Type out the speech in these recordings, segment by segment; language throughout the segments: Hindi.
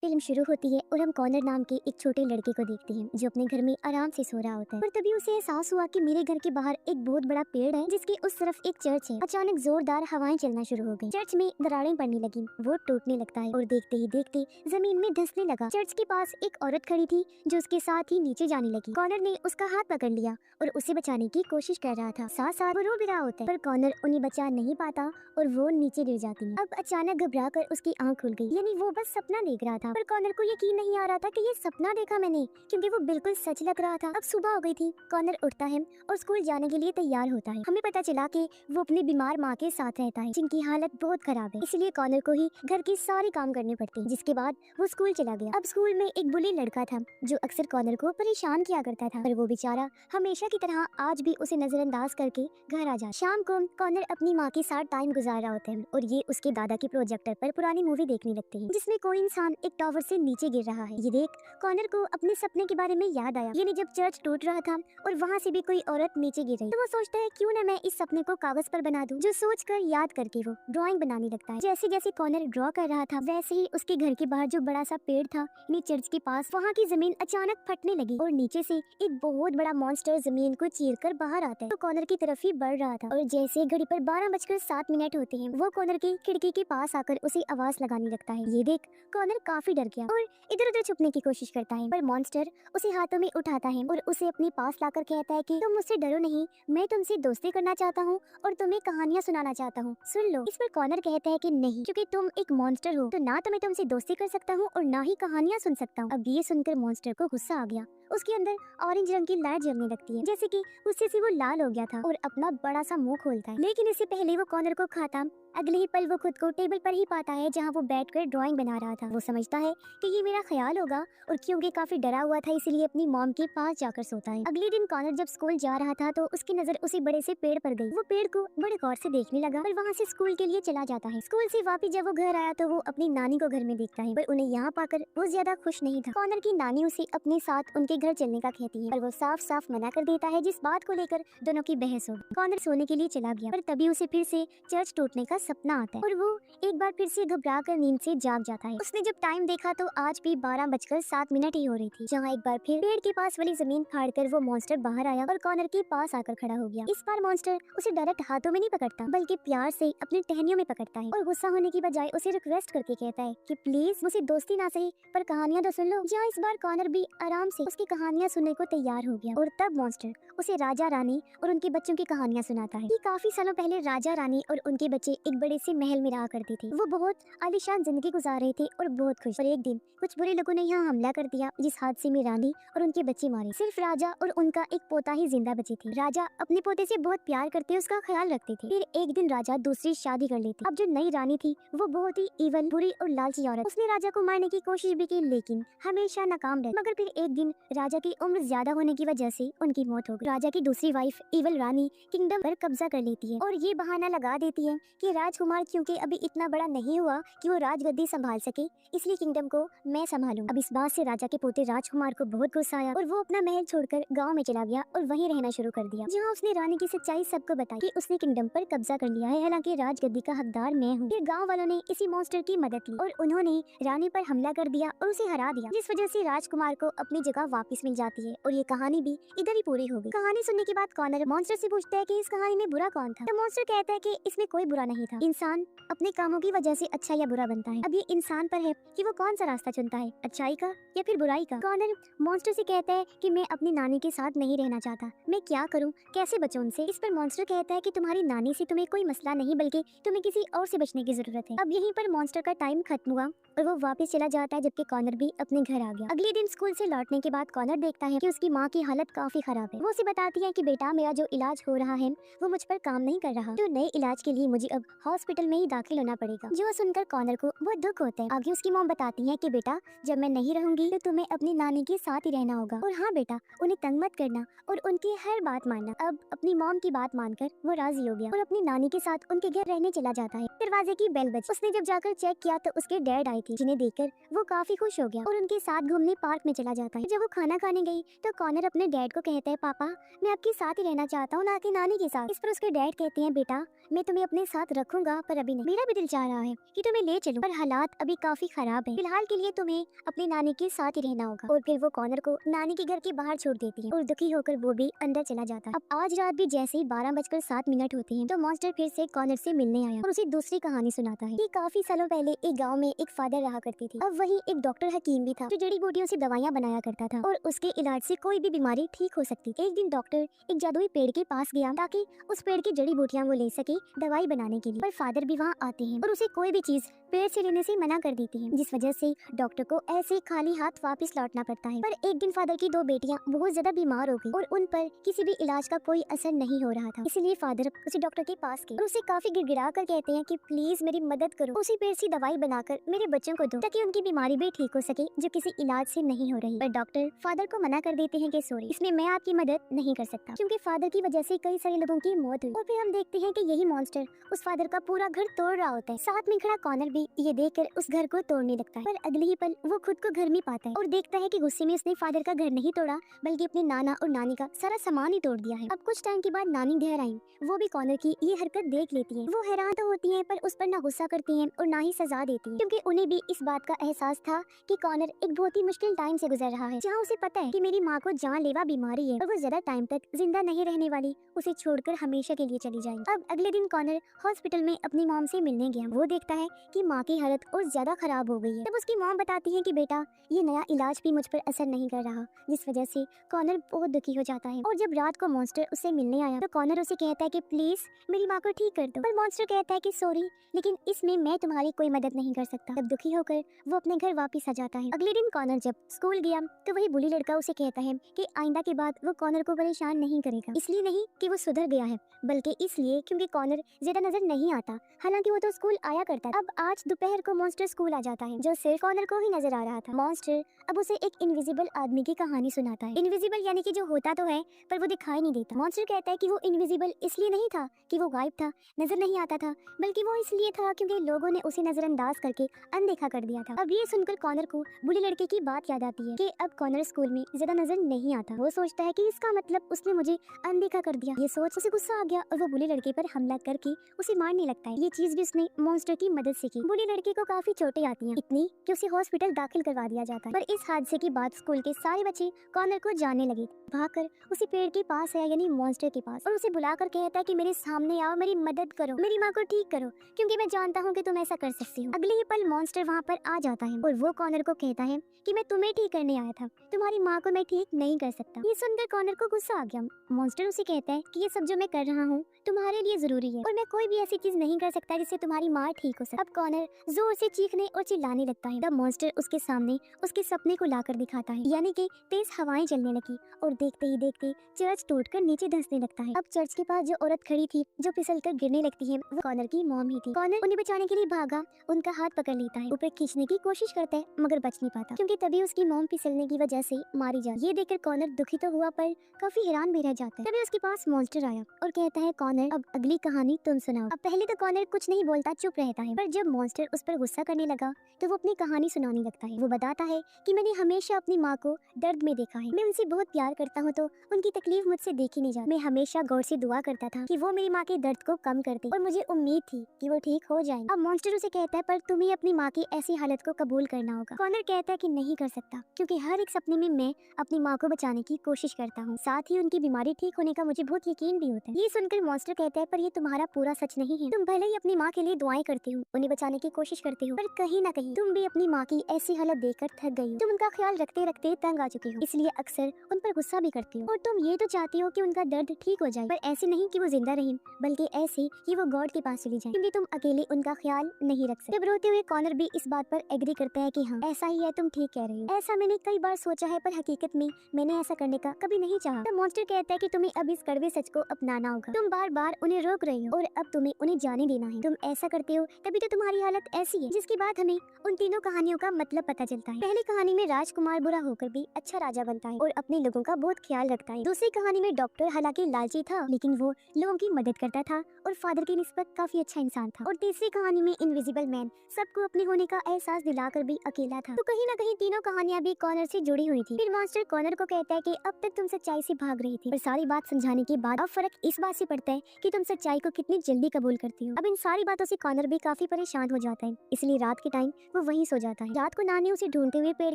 फिल्म शुरू होती है और हम कॉनर नाम के एक छोटे लड़के को देखते हैं जो अपने घर में आराम से सो रहा होता है। पर तभी उसे एहसास हुआ कि मेरे घर के बाहर एक बहुत बड़ा पेड़ है जिसके उस तरफ एक चर्च है। अचानक जोरदार हवाएं चलना शुरू हो गई। चर्च में दरारें पड़ने लगी, वो टूटने लगता है और देखते ही देखते जमीन में धंसने लगा। चर्च के पास एक औरत खड़ी थी जो उसके साथ ही नीचे जाने लगी। कॉनर ने उसका हाथ पकड़ लिया और उसे बचाने की कोशिश कर रहा था। साथ साथ वो रो भी रहा होता है, पर कॉनर उन्हें बचा नहीं पाता और वो नीचे गिर जाती है। अब अचानक घबरा कर उसकी आंख खुल गई, यानी वो बस सपना देख रहा था। पर कॉनर को यकीन नहीं आ रहा था कि ये सपना देखा मैंने, क्योंकि वो बिल्कुल सच लग रहा था। अब सुबह हो गई थी। कॉनर उठता है और स्कूल जाने के लिए तैयार होता है। हमें पता चला कि वो अपनी बीमार माँ के साथ रहता है जिनकी हालत बहुत खराब है, इसलिए कॉनर को ही घर के सारे काम करने पड़ते हैं। जिसके बाद वो स्कूल चला गया। अब स्कूल में एक बुली लड़का था जो अक्सर कॉनर को परेशान किया करता था, पर वो बेचारा हमेशा की तरह आज भी उसे नजरअंदाज करके घर आ जाता। शाम को कॉनर अपनी माँ के साथ टाइम गुजार रहा होता है और ये उसके दादा के प्रोजेक्टर पर पुरानी मूवी देखने लगते हैं जिसमें कोई इंसान एक टावर से नीचे गिर रहा है। ये देख कॉनर को अपने सपने के बारे में याद आया, यानी जब चर्च टूट रहा था और वहाँ से भी कोई औरत नीचे गिर रही, तो वो सोचता है क्यों ना मैं इस सपने को कागज पर बना दूं। जो सोचकर याद करके वो ड्राइंग बनाने लगता है। जैसे जैसे कॉनर ड्रॉ कर रहा था वैसे ही उसके घर के बाहर जो बड़ा सा पेड़ था यानी चर्च के पास, वहाँ की जमीन अचानक फटने लगी और नीचे से एक बहुत बड़ा मॉन्स्टर जमीन को चीर कर बाहर आता है। तो कॉनर की तरफ ही बढ़ रहा था और जैसे घड़ी पर 12:07 होते हैं वो कॉनर की खिड़की के पास आकर उसे आवाज लगाने लगता है। ये देख कॉनर काफी डर गया और इधर उधर छुपने की कोशिश करता है, पर मॉन्स्टर उसे हाथों में उठाता है और उसे अपने पास लाकर कहता है कि तुम मुझसे डरो नहीं, मैं तुमसे दोस्ती करना चाहता हूँ और तुम्हें कहानियाँ सुनाना चाहता हूँ, सुन लो। इस पर कॉनर कहता है कि नहीं, क्योंकि तुम एक मॉन्स्टर हो तो ना तो मैं तुमसे दोस्ती कर सकता हूँ और ना ही कहानियाँ सुन सकता हूँ। अब ये सुनकर मॉन्स्टर को गुस्सा आ गया। उसके अंदर ऑरेंज रंग की लाइट जलने लगती है, जैसे कि गुस्से से वो लाल हो गया था और अपना बड़ा सा मुंह खोलता है। लेकिन इससे पहले वो कॉनर को खाता, अगले ही पल वो खुद को टेबल पर ही पाता है जहाँ वो बैठकर ड्राइंग बना रहा था। वो समझता है कि ये मेरा ख्याल होगा और क्योंकि काफी डरा हुआ था इसलिए अपनी मॉम के पास जाकर सोता है। अगले दिन कॉनर जब स्कूल जा रहा था तो उसकी नजर उसी बड़े से पेड़ पर गई। वो पेड़ को बड़े गौर से देखने लगा और वहाँ से स्कूल के लिए चला जाता है। स्कूल से वापिस जब वो घर आया तो वो अपनी नानी को घर में देखता है, पर उन्हें यहाँ पाकर वो ज्यादा खुश नहीं था। कॉनर की नानी उसे अपने साथ उनके घर चलने का कहती है, पर वो साफ साफ मना कर देता है, जिस बात को लेकर दोनों की बहस हो। कॉनर सोने के लिए चला गया, पर तभी उसे फिर से चर्च टूटने का सपना आता है और वो एक बार फिर से घबरा कर नींद से जाग जाता है। उसने जब टाइम देखा तो आज भी 12:07 ही हो रही थी, जहाँ एक बार फिर पेड़ के पास वाली जमीन फाड़कर वो मॉन्स्टर बाहर आया और कॉनर के पास आकर खड़ा हो गया। इस बार मॉन्स्टर उसे डायरेक्ट हाथों में नहीं पकड़ता बल्कि प्यार से अपनी टहनियों में पकड़ता है और गुस्सा होने की बजाय उसे रिक्वेस्ट करके कहता है कि प्लीज मुझे दोस्ती ना सही पर कहानियां तो सुन लो। जहाँ इस बार कॉनर भी आराम से उसकी कहानियां सुनने को तैयार हो गया और तब मॉन्स्टर उसे राजा रानी और उनके बच्चों की कहानियां सुनाता है कि काफी सालों पहले राजा रानी और उनके बच्चे एक बड़े से महल में रहा करते थे। वो बहुत आलीशान जिंदगी गुजार रहे थे और बहुत खुश। और एक दिन कुछ बुरे लोगों ने यहाँ हमला कर दिया, जिस हादसे में रानी और उनके बच्चे मारे। सिर्फ राजा और उनका एक पोता ही जिंदा बचे थे। राजा अपने पोते से बहुत प्यार करते, उसका ख्याल रखते थे। फिर एक दिन राजा दूसरी शादी कर लेती। अब जो नई रानी थी वो बहुत ही इवल, बुरी और लालची औरत। उसने राजा को मारने की कोशिश भी की लेकिन हमेशा नाकाम रही। मगर फिर एक दिन राजा की उम्र ज्यादा होने की वजह से उनकी मौत हो गई। राजा की दूसरी वाइफ इवल रानी किंगडम पर कब्जा कर लेती है और ये बहाना लगा देती है कि राजकुमार क्योंकि अभी इतना बड़ा नहीं हुआ कि वो राजगद्दी संभाल सके, इसलिए किंगडम को मैं संभालूं। अब इस बात से राजा के पोते राजकुमार को बहुत गुस्सा आया और वो अपना महल छोड़कर गांव में चला गया और वहीं रहना शुरू कर दिया, जहां उसने रानी की सच्चाई सबको बताई कि उसने किंगडम पर कब्जा कर लिया है, हालांकि राजगद्दी का हकदार मैं हूँ। फिर गाँव वालों ने इसी मॉन्स्टर की मदद ली और उन्होंने रानी पर हमला कर दिया और उसे हरा दिया, जिस वजह से राजकुमार को अपनी जगह वापस मिल जाती है। और ये कहानी भी इधर ही पूरी हो गई। कहानी सुनने के बाद कॉनर मॉन्स्टर से पूछता है कि इस कहानी में बुरा कौन था। तो मॉन्स्टर कहता है कि इसमें कोई बुरा नहीं था, इंसान अपने कामों की वजह से अच्छा या बुरा बनता है। अब ये इंसान पर है कि वो कौन सा रास्ता चुनता है, अच्छाई का या फिर बुराई का। कॉनर मॉन्स्टर से कहता है कि मैं अपनी नानी के साथ नहीं रहना चाहता, मैं क्या करूं, कैसे बचूं उनसे। इस पर मॉन्स्टर कहता है कि तुम्हारी नानी से तुम्हें कोई मसला नहीं बल्कि तुम्हें किसी और से बचने की जरूरत है। अब यहीं पर मॉन्स्टर का टाइम खत्म हुआ और वो वापस चला जाता है, जबकि कॉनर भी अपने घर आ गया। अगले दिन स्कूल से लौटने के बाद कॉनर देखता है कि उसकी माँ की हालत काफी खराब है। वो उसे बताती है कि बेटा मेरा जो इलाज हो रहा है वो मुझ पर काम नहीं कर रहा, तो नए इलाज के लिए मुझे अब हॉस्पिटल में ही दाखिल होना पड़ेगा। जो सुनकर कॉनर को बहुत दुख होता है। आगे उसकी मॉम बताती है कि बेटा जब मैं नहीं रहूंगी तो तुम्हें अपनी नानी के साथ ही रहना होगा और हाँ बेटा उन्हें तंग मत करना और उनकी हर बात मानना। अब अपनी मॉम की बात मानकर वो राजी हो गया और अपनी नानी के साथ उनके घर रहने चला जाता है। दरवाजे की बेल बजी। उसने जब जाकर चेक किया तो उसके डैड आई थी, जिन्हें देखकर वो काफी खुश हो गया और उनके साथ घूमने पार्क में चला जाता है। जब वो खाना खाने गई तो कॉनर अपने डैड को कहता है पापा मैं आपके साथ ही रहना चाहता हूँ, ना कि नानी के साथ। इस पर उसके डैड कहते हैं बेटा मैं तुम्हें अपने साथ रखूंगा रखूंगा पर अभी नहीं। मेरा भी दिल चाह रहा है कि तुम्हें ले चलूं, पर हालात अभी काफी खराब है। फिलहाल के लिए तुम्हें अपनी नानी के साथ ही रहना होगा। और फिर वो कॉनर को नानी के घर के बाहर छोड़ देती है और दुखी होकर वो भी अंदर चला जाता है। अब आज रात भी जैसे ही 12:07 होते हैं तो मॉन्स्टर फिर से कॉनर से मिलने आया और उसे दूसरी कहानी सुनाता है कि काफी सालों पहले एक गाँव में एक फादर रहा करती थी। अब वही एक डॉक्टर हकीम भी था जो जड़ी बूटियों से दवाइयाँ बनाया करता था और उसके इलाज से कोई भी बीमारी ठीक हो सकती। एक दिन डॉक्टर एक जादुई पेड़ के पास गया ताकि उस पेड़ की जड़ी बूटियां वो ले सके दवाई बनाने के लिए, पर फादर भी वहाँ आते हैं और उसे कोई भी चीज पेड़ से लेने से मना कर देती है, जिस वजह से डॉक्टर को ऐसे खाली हाथ वापस लौटना पड़ता है। पर एक दिन फादर की दो बेटियां बहुत ज्यादा बीमार हो गई और उन पर किसी भी इलाज का कोई असर नहीं हो रहा था। इसलिए फादर उसे डॉक्टर के पास गए और उसे काफी गिड़गिड़ा कर कहते हैं कि प्लीज मेरी मदद करो, उसी पेड़ से दवाई बनाकर मेरे बच्चों को दो ताकि उनकी बीमारी भी ठीक हो सके जो किसी इलाज से नहीं हो रही। पर डॉक्टर फादर को मना कर देते हैं कि सॉरी, इसमें मैं आपकी मदद नहीं कर सकता क्योंकि फादर की वजह से कई सारे लोगों की मौत हुई। और फिर हम देखते हैं कि यही मॉन्स्टर उस फादर का पूरा घर तोड़ रहा होता है। साथ में खड़ा कॉनर भी ये देखकर उस घर को तोड़ने लगता है, पर अगले ही पल वो खुद को घर में पाता है और देखता है कि गुस्से में उसने फादर का घर नहीं तोड़ा बल्कि अपने नाना और नानी का सारा सामान ही तोड़ दिया है। अब कुछ टाइम के बाद नानी घर आई, वो भी कॉनर की ये हरकत देख लेती है। वो हैरान तो होती है पर उस पर ना गुस्सा करती है और ना ही सजा देती है क्योंकि उन्हें भी इस बात का एहसास था कि कॉनर एक बहुत ही मुश्किल टाइम से गुजर रहा है, जहाँ उसे पता है कि मेरी माँ को जानलेवा बीमारी है और वो ज्यादा टाइम तक जिंदा नहीं रहने वाली, उसे छोड़कर हमेशा के लिए चली जाएंगी। अब अगले दिन कॉनर हॉस्पिटल में अपनी मॉम से मिलने गया। वो देखता है कि माँ की हालत और ज्यादा खराब हो गई है। तब उसकी मॉम बताती है कि बेटा ये नया इलाज भी मुझ पर असर नहीं कर रहा, जिस वजह से कॉनर बहुत दुखी हो जाता है। और जब रात को मॉन्स्टर उससे मिलने आया तो कॉनर उसे कहता है कि प्लीज मेरी माँ को ठीक कर दो, पर मॉन्स्टर कहता है कि सॉरी लेकिन इसमें मैं तुम्हारी कोई मदद नहीं कर सकता। तब दुखी होकर वो अपने घर वापस आ जाता है। अगले दिन कॉनर जब स्कूल गया तो वही बुली लड़का उसे कहता है कि आइंदा के बाद वो कॉनर को परेशान नहीं करेगा, इसलिए नहीं कि वो सुधर गया है बल्कि इसलिए क्योंकि कॉनर ज्यादा नजर नहीं आता, हालांकि वो तो स्कूल आया करता है। अब आज दोपहर को मॉन्स्टर स्कूल आ जाता है जो सिर्फ कॉनर को ही नजर आ रहा था। मॉन्स्टर अब उसे एक इनविजिबल आदमी की कहानी सुनाता है। इनविजिबल यानी कि जो होता तो है पर वो दिखाई नहीं देता। मॉन्स्टर कहता है कि वो इनविजिबल इसलिए नहीं था कि वो गायब था, नजर नहीं आता था, बल्कि वो इसलिए था क्योंकि लोगों ने उसे नजरअंदाज करके अनदेखा कर दिया था। अब ये सुनकर कॉनर को बुली लड़के की बात याद आती है कि अब कॉनर स्कूल में ज्यादा नजर नहीं आता। वो सोचता है कि इसका मतलब उसने मुझे अनदेखा कर दिया। ये सोच उसे गुस्सा आ गया और वो बुली लड़के पर हमला करके उसे मारने लगता है। ये चीज भी उसने मॉन्स्टर की मदद से की। बुली लड़के को काफी चोटें आती हैं, इतनी कि उसे हॉस्पिटल दाखिल करवा दिया जाता है। पर इस हादसे के बाद स्कूल के सारे बच्चे कॉनर को जानने लगे। भागकर उसी पेड़ के पास है यानी मॉन्स्टर के पास और उसे बुलाकर कहता है कि मेरे सामने आओ, मेरी मदद करो, मेरी माँ को ठीक करो क्योंकि मैं जानता हूँ कि तुम ऐसा कर सकती हो। अगले ही पल मॉन्स्टर वहाँ पर आ जाता है और वो कॉनर को कहता है कि मैं तुम्हें ठीक करने आया था, तुम्हारी माँ को मैं ठीक नहीं कर सकता। ये सुनकर कॉनर को गुस्सा आ गया। मॉन्स्टर उसे कहता है कि ये सब जो मैं कर रहा हूँ तुम्हारे लिए जरूरी है और मैं कोई भी ऐसी चीज नहीं कर सकता जिससे तुम्हारी माँ ठीक हो सके। अब कॉनर जोर से चीखने और चिल्लाने लगता है। तब मॉन्स्टर उसके सामने उसके सपने को लाकर दिखाता है, यानी कि तेज हवाएं चलने लगी और देखते ही देखते चर्च टूटकर नीचे धंसने लगता है। अब चर्च के पास जो औरत खड़ी थी जो फिसलकर गिरने लगती है वो कॉनर की मॉम ही थी। कॉनर उन्हें बचाने के लिए भागा, उनका हाथ पकड़ लेता है, ऊपर खींचने की कोशिश करता है मगर बच नहीं पाता क्योंकि तभी उसकी मॉम फिसलने की वजह से मारी जाती। ये देखकर कॉनर दुखी तो हुआ पर काफी हैरान भी रह जाता है। तभी उसके पास मॉन्स्टर आया और कहता है कॉनर अब अगली कहानी तुम सुनाओ। अब पहले तो कॉनर कुछ नहीं बोलता, चुप रहता है, पर जब मॉन्स्टर उस पर गुस्सा करने लगा तो वो अपनी कहानी सुनाने लगता है। वो बताता है कि मैंने हमेशा अपनी माँ को दर्द में देखा है, मैं उनसे बहुत प्यार करता हूँ तो उनकी तकलीफ मुझसे देखी नहीं जाती। मैं हमेशा गौर से दुआ करता था कि वो मेरी माँ के दर्द को कम कर दे और मुझे उम्मीद थी कि वो ठीक हो जाएंगे। अब मॉन्स्टर उसे कहता है पर तुम्हें अपनी माँ की ऐसी हालत को कबूल करना होगा। कॉनर कहता है कि नहीं कर सकता क्योंकि हर एक सपने में मैं अपनी माँ को बचाने की कोशिश करता हूँ, साथ ही उनकी बीमारी ठीक होने का मुझे बहुत यकीन भी होता है। ये सुनकर मॉन्स्टर कहता है पर ये तुम्हारा पूरा सच नहीं है, तुम भले ही अपनी माँ के लिए दुआएं करते हो, उन्हें बचाने की कोशिश करते हो, पर कहीं ना कहीं तुम भी अपनी माँ की ऐसी हालत देखकर थक गई हो, तुम उनका ख्याल रखते रखते तंग आ चुकी हो, इसलिए अक्सर उन पर गुस्सा भी करती हो और तुम ये तो चाहती हो कि उनका दर्द ठीक हो जाए, पर ऐसे नहीं कि वो जिंदा रहे बल्कि ऐसे कि वो गॉड के पास चली जाए क्योंकि तुम अकेले उनका ख्याल नहीं रख सकते। जब रोते हुए कॉनर भी इस बात पर एग्री करता है कि हाँ ऐसा ही है, तुम ठीक कह रही हो, ऐसा मैंने कई बार सोचा है पर हकीकत में मैंने ऐसा करने का कभी नहीं चाहा। तो मॉन्स्टर कहता है कि तुम्हें अब इस कड़वे सच को अपनाना होगा, तुम बार बार उन्हें रोक रही हो और अब तुम्हें उन्हें जाने देना है, तुम ऐसा करते हो तभी तो तुम्हारी हालत ऐसी है। जिसके बाद हमें उन तीनों कहानियों का मतलब पता चलता है। पहली कहानी में राजकुमार बुरा होकर भी अच्छा राजा बनता है और अपने लोगों का बहुत ख्याल रखता है। दूसरी कहानी में डॉक्टर हालांकि लालची था लेकिन वो लोगों की मदद करता था और फादर की निस्बत काफी अच्छा इंसान था। और तीसरी कहानी में इनविजिबल मैन सबको अपने होने का एहसास दिलाकर भी अकेला था। तो कहीं ना कहीं तीनों कहानियां भी कॉनर से जुड़ी हुई थी। फिर मॉन्स्टर कॉनर को कहता है कि अब तक तुम सच्चाई से भाग रही थी, पर सारी बात समझाने के बाद अब फर्क इस बात से पड़ता है कि तुम सच्चाई को कितनी जल्दी कबूल कबूल करती हूँ। अब इन सारी बातों से कॉनर भी काफी परेशान हो जाता है, इसलिए रात के टाइम वो वहीं सो जाता है। रात को नानी उसे ढूंढते हुए पेड़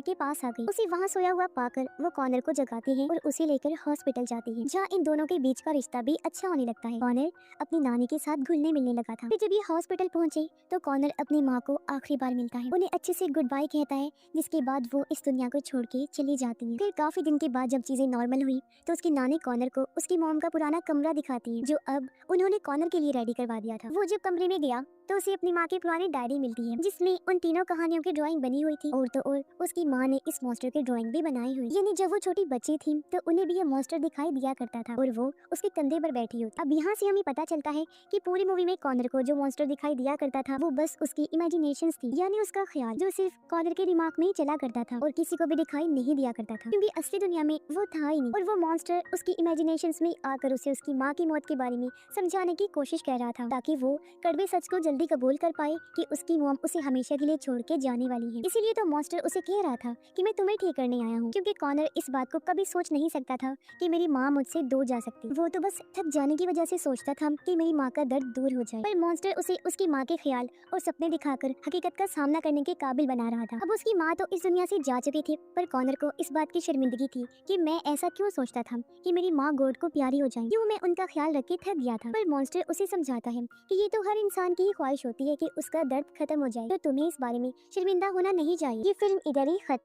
के पास आ गई। उसे वहाँ सोया हुआ पाकर वो कॉनर को जगाती है और उसे लेकर हॉस्पिटल जाती है, जहाँ इन दोनों के बीच का रिश्ता भी अच्छा होने लगता है। कॉनर अपनी नानी के साथ घुलने मिलने लगा था। फिर जब ये हॉस्पिटल पहुंचे तो कॉनर अपनी माँ को आखिरी बार मिलता है, उन्हें अच्छे से गुड बाय कहता है, जिसके बाद वो इस दुनिया को छोड़ के चली जाती है। फिर काफी दिन के बाद जब चीजें नॉर्मल हुई तो उसकी नानी कॉनर को उसकी मॉम का पुराना कमरा दिखाती है, जो अब उन्होंने कॉनर के लिए रेडी करवा दिया था। वो जब कमरे में गया तो उसे अपनी माँ की पुरानी डायरी मिलती है, जिसमें उन तीनों कहानियों की ड्राइंग बनी हुई थी, और तो और उसकी माँ ने इस मॉन्स्टर की ड्राइंग भी बनाई हुई। यानी जब वो छोटी बच्ची थी तो उन्हें भी ये मॉन्स्टर दिखाई दिया करता था और वो उसके कंधे पर बैठी होती। अब यहाँ से हमें पता चलता है कि पूरी मूवी में कॉनर को जो मॉन्स्टर दिखाई दिया करता था वो बस उसकी इमेजिनेशंस थी, यानी उसका ख्याल, जो सिर्फ कॉनर के दिमाग में ही चला करता था और किसी को भी दिखाई नहीं दिया करता था, क्योंकि असली दुनिया में वो था ही नहीं। और वो मॉन्स्टर उसकी इमेजिनेशंस में आकर उसे उसकी माँ की मौत के बारे में समझाने की कोशिश कर रहा था, ताकि वो कड़वे सच को जल्दी कबूल कर पाए कि उसकी मॉम उसे हमेशा के लिए छोड़ के जाने वाली है। इसीलिए तो मॉन्स्टर उसे कह रहा था कि मैं तुम्हें ठीक करने आया हूँ, क्योंकि कॉनर इस बात को कभी सोच नहीं सकता था कि मेरी माँ मुझसे दूर जा सकती। वो तो बस थक जाने की वजह से सोचता था कि मेरी माँ का दर्द दूर हो जाए, पर मॉन्स्टर उसे उसकी माँ के ख्याल और सपने दिखाकर हकीकत का सामना करने के काबिल बना रहा था। अब उसकी माँ तो इस दुनिया से जा चुकी थी, पर कॉनर को इस बात की शर्मिंदगी थी कि मैं ऐसा क्यों सोचता था कि मेरी माँ गॉड को प्यारी हो जाए, क्यों मैं उनका ख्याल रख के थक गया था। पर मॉन्स्टर उसे समझाता है कि ये तो हर इंसान की ही ख्वाहिश होती है कि उसका दर्द खत्म हो जाए, तो तुम्हें इस बारे में शर्मिंदा होना नहीं चाहिए। ये फिल्म इधर ही खत्म।